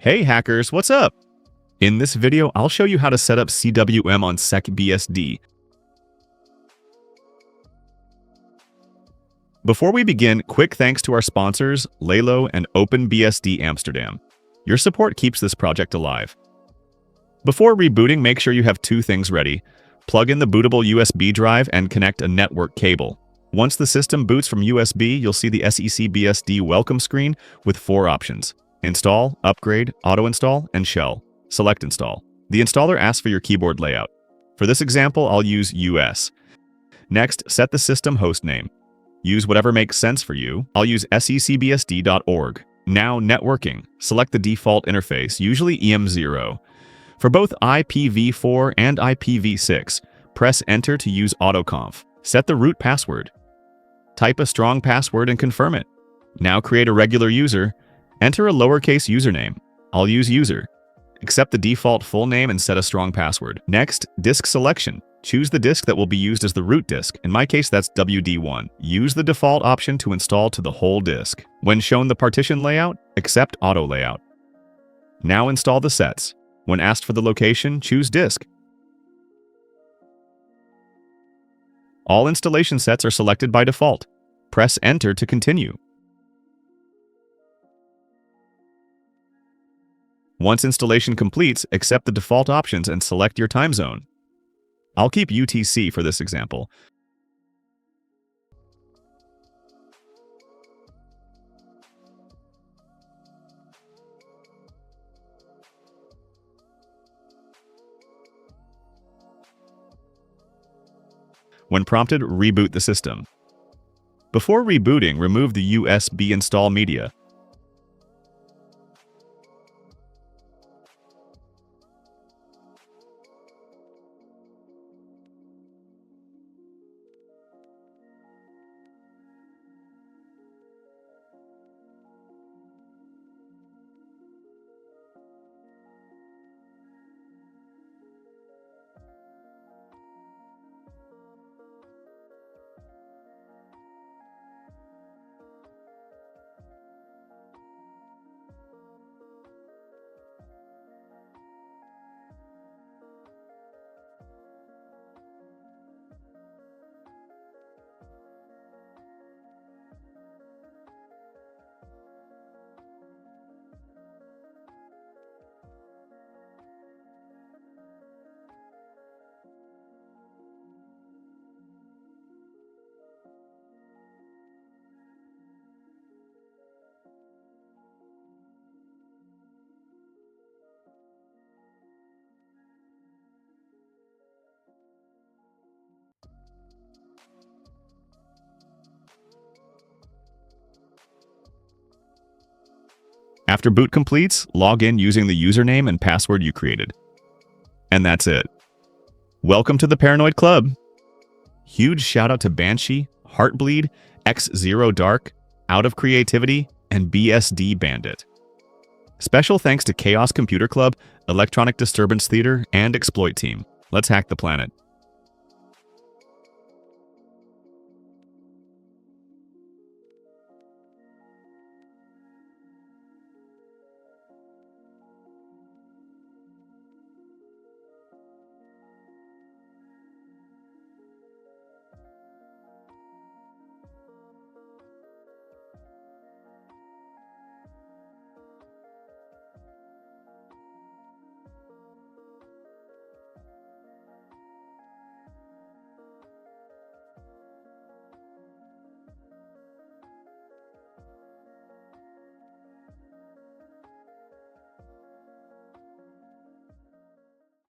Hey hackers, what's up? In this video, I'll show you how to set up CWM on SecBSD. Before we begin, quick thanks to our sponsors, Lalo and OpenBSD Amsterdam. Your support keeps this project alive. Before rebooting, make sure you have two things ready. Plug in the bootable USB drive and connect a network cable. Once the system boots from USB, you'll see the SecBSD welcome screen with 4 options: Install, Upgrade, Auto-Install, and Shell. Select Install. The installer asks for your keyboard layout. For this example, I'll use US. Next, set the system host name. Use whatever makes sense for you. I'll use secbsd.org. Now, networking. Select the default interface, usually EM0. For both IPv4 and IPv6, press Enter to use AutoConf. Set the root password. Type a strong password and confirm it. Now create a regular user. Enter a lowercase username. I'll use user. Accept the default full name and set a strong password. Next, disk selection. Choose the disk that will be used as the root disk. In my case, that's WD1. Use the default option to install to the whole disk. When shown the partition layout, accept auto layout. Now install the sets. When asked for the location, choose disk. All installation sets are selected by default. Press Enter to continue. Once installation completes, accept the default options and select your time zone. I'll keep UTC for this example. When prompted, reboot the system. Before rebooting, remove the USB install media. After boot completes, log in using the username and password you created. And that's it. Welcome to the Paranoid Club. Huge shout out to Banshee, Heartbleed, X0 Dark, Out of Creativity, and BSD Bandit. Special thanks to Chaos Computer Club, Electronic Disturbance Theater, and Exploit Team. Let's hack the planet.